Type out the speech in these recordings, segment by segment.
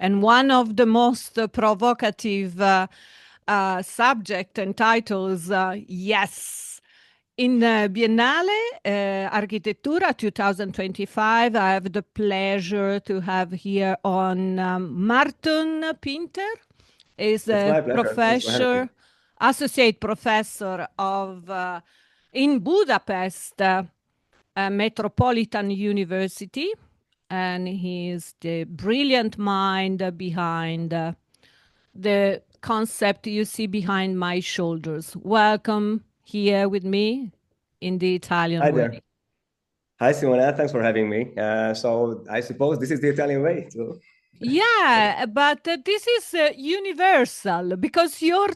And one of the most provocative subject and titles, yes. In Biennale Architettura 2025, I have the pleasure to have here on Márton Pintér. Is It's a my pleasure. Thanks for having me. professor, associate professor of in Budapest Metropolitan University, and he is the brilliant mind behind the concept you see behind my shoulders. Welcome here with me in the Italian Hi way. there. Hi, Simona. Thanks for having me. So I suppose this is the Italian way too. Yeah, but this is universal because your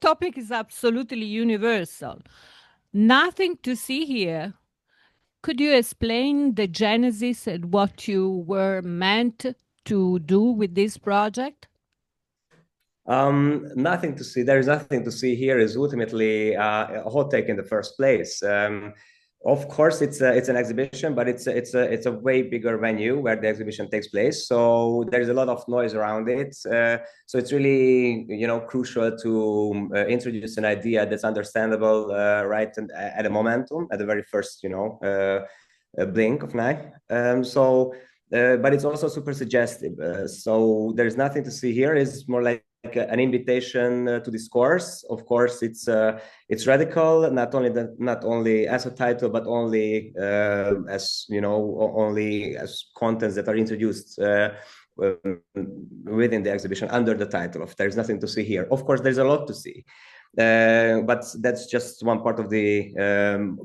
topic is absolutely universal. Nothing to see here. Could you explain the genesis and what you were meant to do with this project? Nothing to see. There is nothing to see here. Is ultimately a hot take in the first place. Of course, it's an exhibition, but it's a way bigger venue where the exhibition takes place. So there is a lot of noise around it. So it's really crucial to introduce an idea that's understandable right and at a momentum at the very first blink of an eye. But it's also super suggestive. So there's nothing to see here. It's more like an invitation to discourse. Of course, it's radical, not only as a title, but only as only as contents that are introduced within the exhibition under the title of "There's Nothing to See Here." Of course, there's a lot to see. But that's just one part of the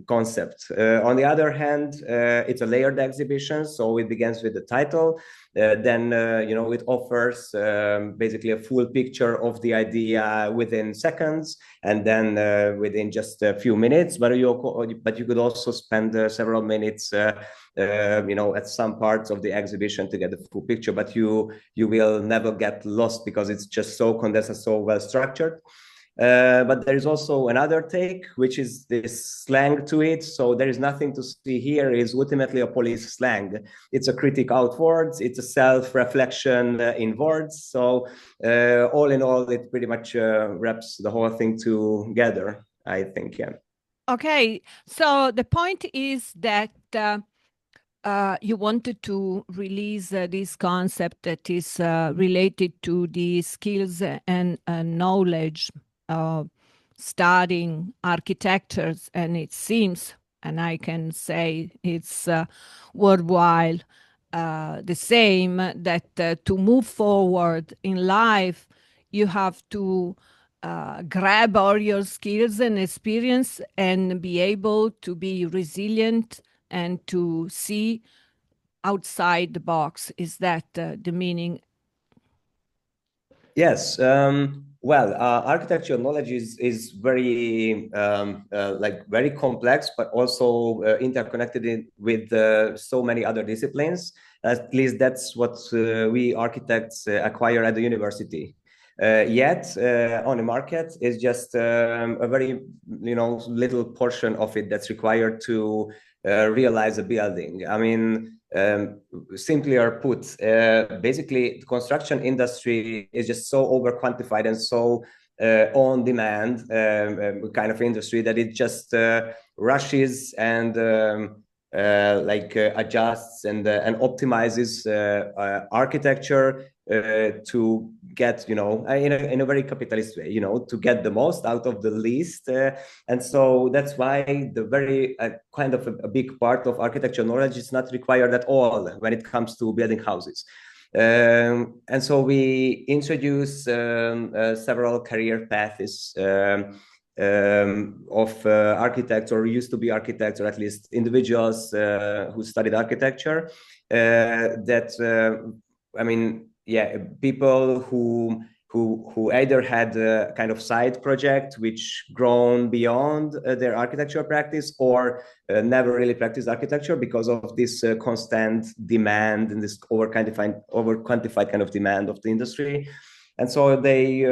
concept. On the other hand, it's a layered exhibition, so it begins with the title. Then it offers basically a full picture of the idea within seconds, and then within just a few minutes. But you could also spend several minutes, at some parts of the exhibition to get the full picture. But you will never get lost because it's just so condensed and so well structured. But there is also another take, which is this slang to it. So there is nothing to see here is ultimately a police slang. It's a critique outwards. It's a self-reflection inwards. So all in all, it pretty much wraps the whole thing together, I think, yeah. Okay, so the point is that you wanted to release this concept that is related to the skills and knowledge studying architectures, and it seems, and I can say it's worthwhile, the same that to move forward in life, you have to grab all your skills and experience and be able to be resilient and to see outside the box. Is that the meaning? Yes. Well, architectural knowledge is very very complex, but also interconnected with so many other disciplines. At least that's what we architects acquire at the university. Yet on the market is just a very little portion of it that's required to realize a building. I mean, simply put, basically the construction industry is just so over quantified and so on demand kind of industry that it just rushes and adjusts and optimizes architecture to get, in a very capitalist way, to get the most out of the least. And so that's why the very kind of a big part of architecture knowledge is not required at all when it comes to building houses. And so we introduce several career paths of architects, or used to be architects, or at least individuals who studied architecture. People who either had a kind of side project which grown beyond their architecture practice, or never really practiced architecture because of this constant demand and this over quantified kind of demand of the industry. And so they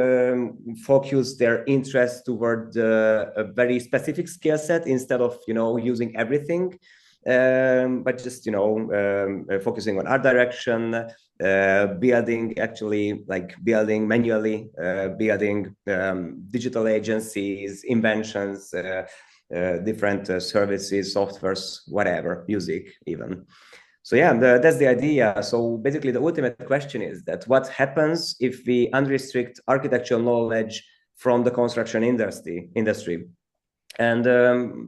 focus their interest toward a very specific skill set instead of using everything. but just focusing on art direction, building manually, building digital agencies, inventions, different services, softwares, whatever, music even. So yeah, that's the idea. So basically the ultimate question is that what happens if we unrestrict architectural knowledge from the construction industry? And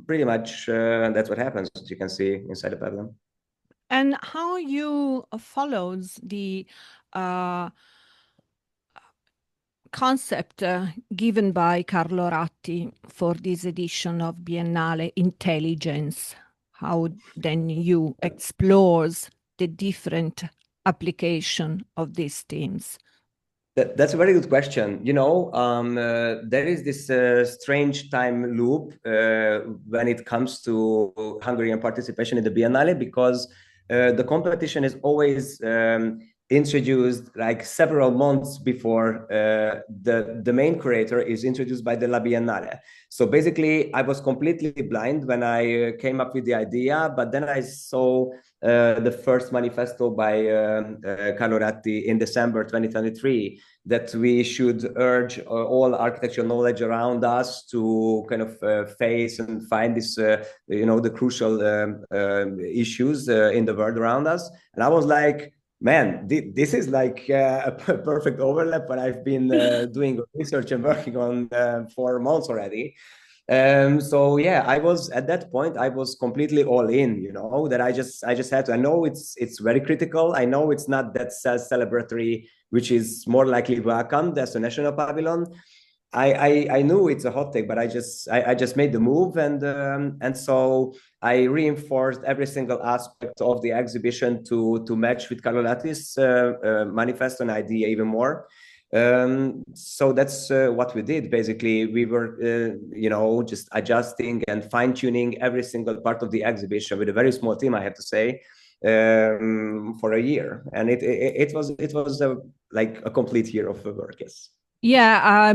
pretty much that's what happens, as you can see inside the pavilion. And how you follows the concept given by Carlo Ratti for this edition of Biennale, intelligence. How then you explores the different application of these themes? That's a very good question. There is this strange time loop when it comes to Hungarian participation in the Biennale, because the competition is always introduced like several months before the main curator is introduced by the La Biennale. So basically, I was completely blind when I came up with the idea, but then I saw the first manifesto by Carlo Ratti in December 2023 that we should urge all architectural knowledge around us to kind of face and find this, the crucial issues in the world around us. And I was like, man, this is like a perfect overlap what I've been doing research and working on for months already. So yeah, I was at that point, I was completely all in, that I just had to. I know it's very critical. I know it's not that celebratory, which is more likely welcomed as a national pavilion. I knew it's a hot take, but I just made the move, and so I reinforced every single aspect of the exhibition to match with Carlo Ratti's manifesto and idea even more. So that's what we did. Basically, we were, just adjusting and fine-tuning every single part of the exhibition with a very small team, I have to say, for a year, and it was like a complete year of work. Yes. Yeah.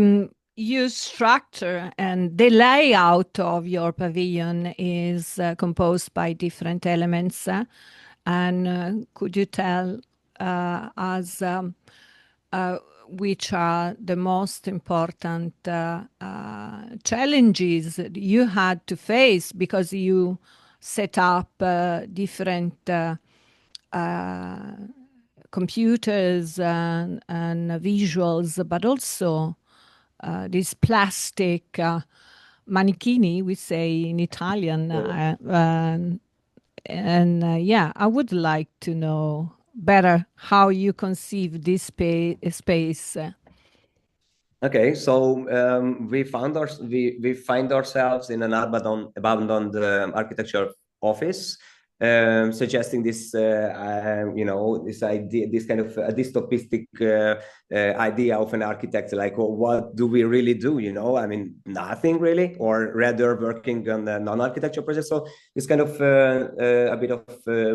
Your structure and the layout of your pavilion is composed by different elements, and could you tell us which are the most important challenges you had to face, because you set up different computers and visuals, but also this plastic manichini, we say in Italian. Yeah, I would like to know better how you conceive this space. Okay, so we find ourselves in an abandoned architecture office, suggesting this this idea, this kind of a dystopistic idea of an architect, like, well, what do we really do? I mean, nothing really, or rather working on a non-architecture project. So it's kind of a bit of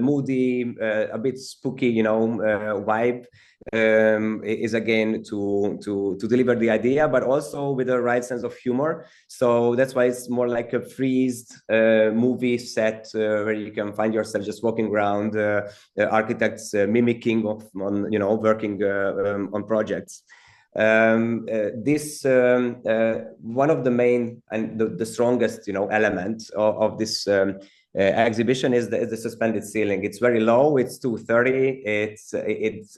moody, a bit spooky, vibe. Is again to deliver the idea, but also with the right sense of humor. So that's why it's more like a freezed movie set where you can find yourself just walking around, architects mimicking working on projects. This one of the main and the strongest element of this exhibition is the suspended ceiling. It's very low. It's 230. It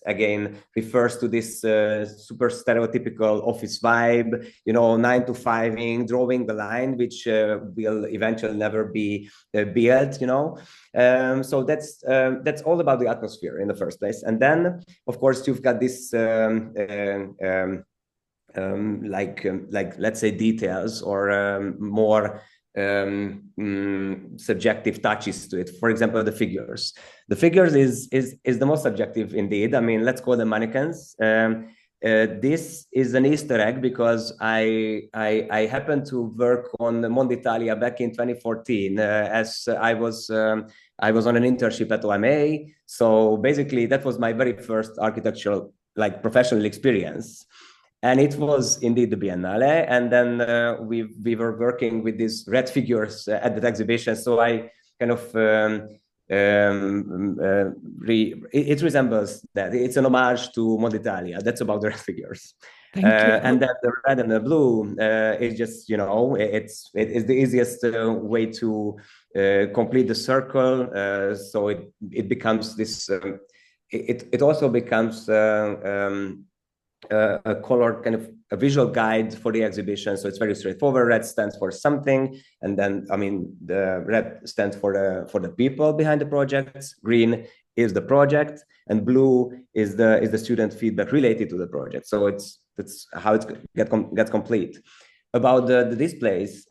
again refers to this super stereotypical office vibe. 9 to 5ing, drawing the line, which will eventually never be built. So that's all about the atmosphere in the first place. And then, of course, you've got this let's say details or more subjective touches to it. For example, the figures. The figures is the most subjective indeed. I mean, let's call them mannequins. This is an Easter egg because I happened to work on Monditalia back in 2014 as I was on an internship at OMA. So basically, that was my very first architectural professional experience. And it was indeed the Biennale. And then we were working with these red figures at that exhibition. So I kind of it resembles that. It's an homage to Monditalia. That's about the red figures. Thank you. And then the red and the blue is just, you know, it's the easiest way to complete the circle. So it becomes this. It also becomes a color kind of a visual guide for the exhibition. So it's very straightforward. Red stands for something, and then I mean the red stands for the people behind the projects. Green is the project, and blue is the student feedback related to the project. So that's how it gets complete. About the displays,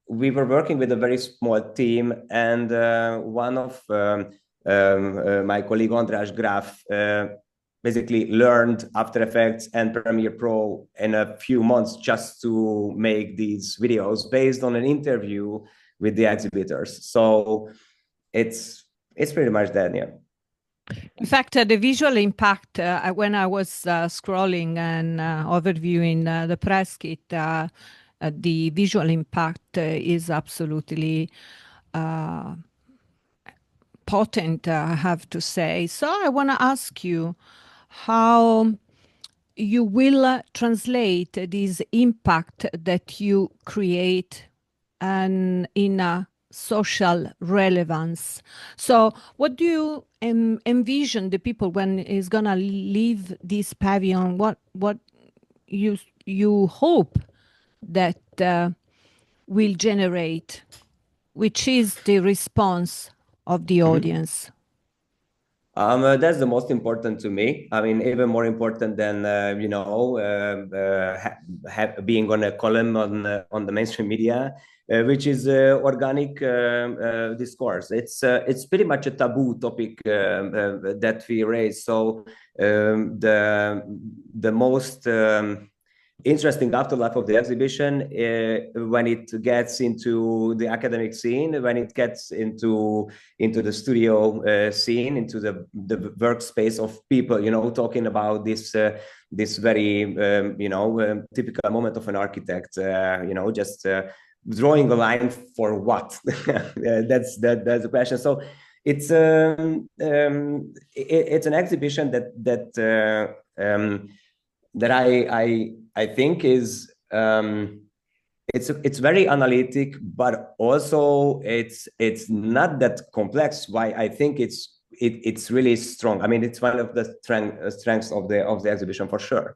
we were working with a very small team, and one of my colleague András Graf basically learned After Effects and Premiere Pro in a few months just to make these videos based on an interview with the exhibitors. So it's pretty much that, yeah. In fact, the visual impact, when I was scrolling and overviewing the press kit, the visual impact is absolutely potent, I have to say. So I want to ask you how you will translate this impact that you create and in a social relevance. So what do you envision the people when is gonna leave this pavilion? What you hope that will generate, which is the response of the audience? That's the most important to me. I mean, even more important than being on a column on the mainstream media, which is organic discourse. It's pretty much a taboo topic that we raise. So the most interesting afterlife of the exhibition when it gets into the academic scene, when it gets into the studio scene, into the workspace of people, you know, talking about this very typical moment of an architect, just drawing a line for what? That's the question. So it's an exhibition that I think is it's very analytic, but also it's not that complex. Why I think it's really strong. I mean, it's one of the strengths of the exhibition for sure.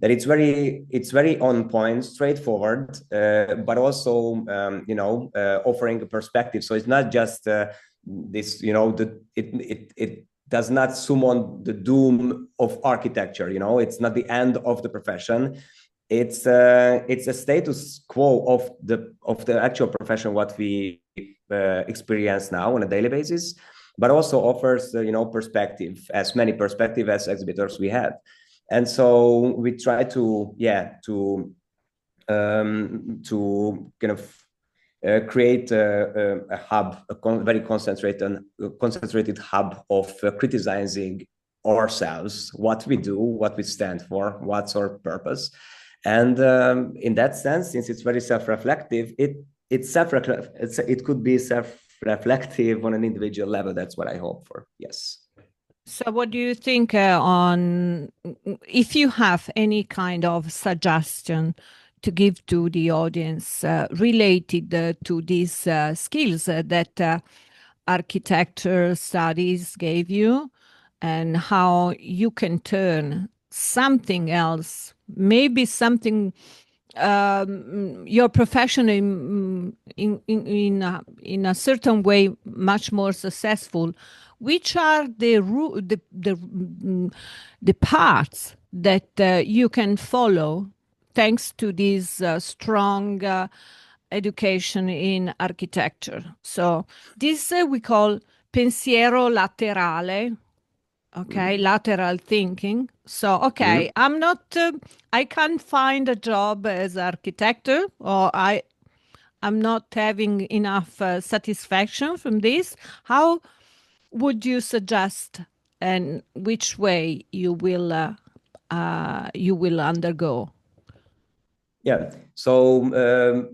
That it's very on point, straightforward, but also offering a perspective. So it's not just this, it does not summon the doom of architecture. You know, it's not the end of the profession. It's a status quo of the actual profession, what we experience now on a daily basis, but also offers perspective, as many perspective as exhibitors we have. And so we try to kind of create a hub, very concentrated hub of criticizing ourselves, what we do, what we stand for, what's our purpose. And in that sense, since it's very self-reflective, it could be self-reflective on an individual level. That's what I hope for. Yes. So what do you think on if you have any kind of suggestion to give to the audience related to these skills that architecture studies gave you, and how you can turn something else, maybe something your profession in a certain way much more successful. Which are the parts that you can follow thanks to this strong education in architecture? So this we call pensiero laterale, okay, lateral thinking. So, okay, I'm not, I can't find a job as architect, or I'm not having enough satisfaction from this. How would you suggest, and which way you will undergo? Yeah. So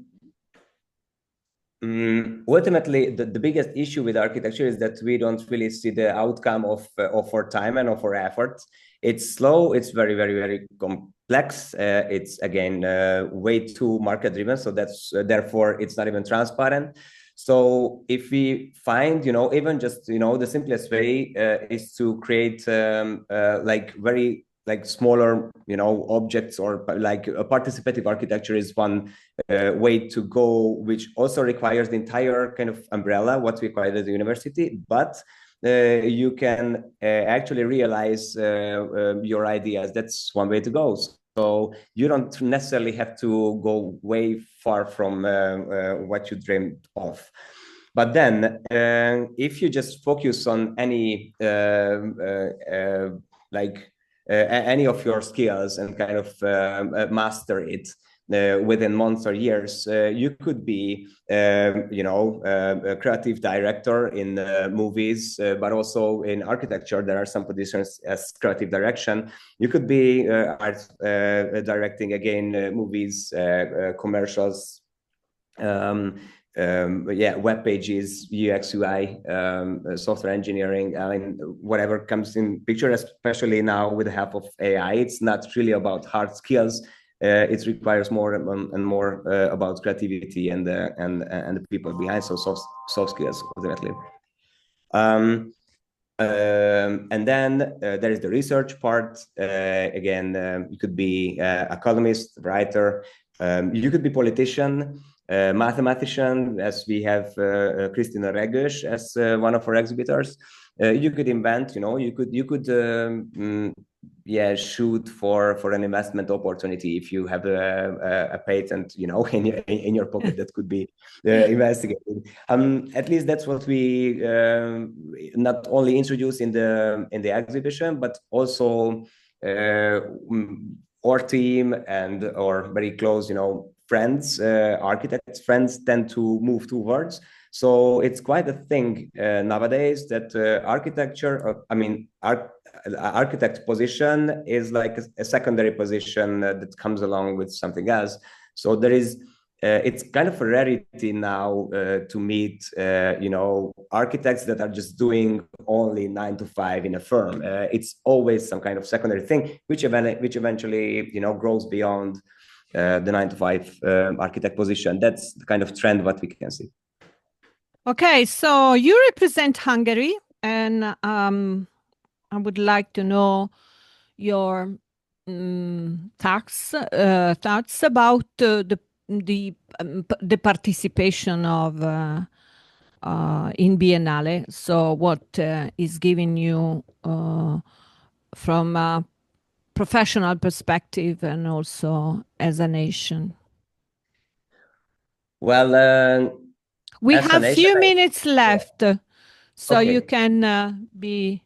Ultimately, the biggest issue with architecture is that we don't really see the outcome of our time and of our effort. It's slow. It's very, very, very complex. It's again way too market driven. So that's therefore it's not even transparent. So if we find, even just the simplest way is to create very like smaller, objects, or like a participative architecture is one way to go, which also requires the entire kind of umbrella, what we require at the university, but you can actually realize your ideas. That's one way to go. So you don't necessarily have to go way far from what you dreamed of. But then if you just focus on any any of your skills and kind of master it within months or years, you could be, a creative director in movies, but also in architecture. There are some positions as creative direction. You could be art directing again, movies, commercials, web pages, UX, UI, software engineering. I mean, whatever comes in picture, especially now with the help of AI. It's not really about hard skills. It requires more and more about creativity and the people behind. So soft skills ultimately. And then there is the research part. Again, you could be a columnist, writer. You could be politician. Mathematician, as we have Christina Regős as one of our exhibitors. You could invent, you could shoot for an investment opportunity if you have a patent, in your pocket that could be investigated. At least that's what we not only introduce in the exhibition, but also our team and our very close, friends, architects friends tend to move towards. So it's quite a thing nowadays that architect position is like a secondary position that comes along with something else. So there is, it's kind of a rarity now to meet, architects that are just doing only 9 to 5 in a firm. It's always some kind of secondary thing, which eventually, grows beyond the 9 to 5 architect position. That's the kind of trend what we can see. Okay, so you represent Hungary, and I would like to know your thoughts about the participation of in Biennale. So what is giving you from a professional perspective and also as a nation? Well, we have a few minutes left, so okay. You can be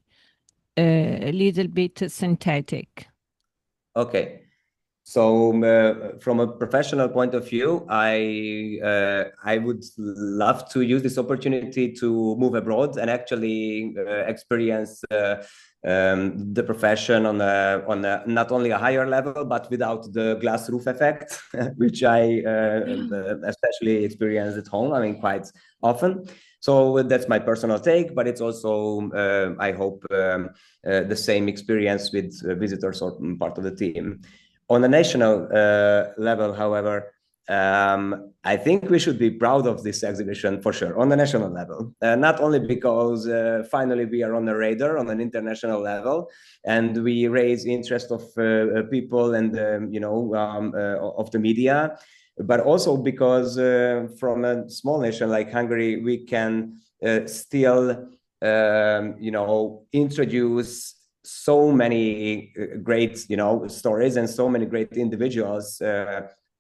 a little bit synthetic. Okay. So from a professional point of view, I would love to use this opportunity to move abroad and actually experience the profession on a not only a higher level, but without the glass roof effect, which I especially experience at home. I mean, quite often. So that's my personal take, but it's also, I hope, the same experience with visitors or part of the team. On a national level, however, I think we should be proud of this exhibition for sure on the national level, not only because finally we are on the radar on an international level and we raise interest of people and, of the media, but also because from a small nation like Hungary, we can still, introduce so many great, stories and so many great individuals,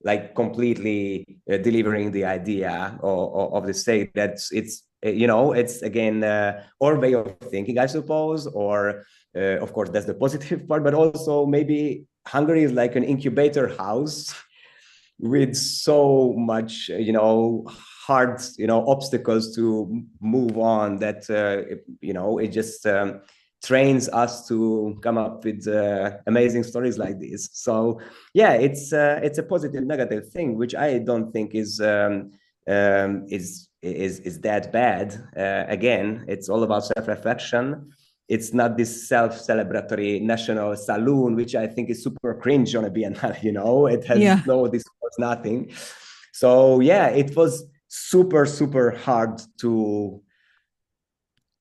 like completely delivering the idea of the state. That's it's again our way of thinking, I suppose, or of course that's the positive part, but also maybe Hungary is like an incubator house with so much, hard, obstacles to move on that, it just trains us to come up with amazing stories like this. So yeah, it's a positive negative thing, which I don't think is is that bad. Again, it's all about self-reflection. It's not this self-celebratory national saloon, which I think is super cringe on a biennale, you know, it has no discourse, nothing. So yeah, it was super, super hard to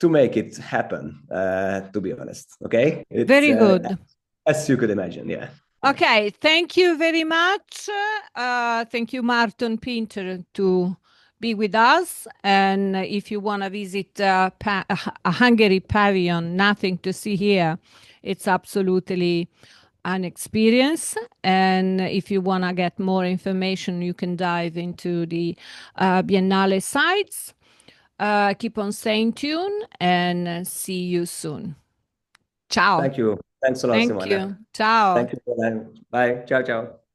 make it happen, to be honest. Okay. Very good. As you could imagine. Yeah. Okay. Thank you very much. Thank you, Márton Pintér, to be with us. And if you want to visit a Hungary pavilion, nothing to see here. It's absolutely an experience. And if you want to get more information, you can dive into the Biennale sites. Keep on staying tuned and see you soon. Ciao. Thank you. Thanks a lot, Thank Simona. you. Ciao. Thank you. Bye. Ciao, ciao.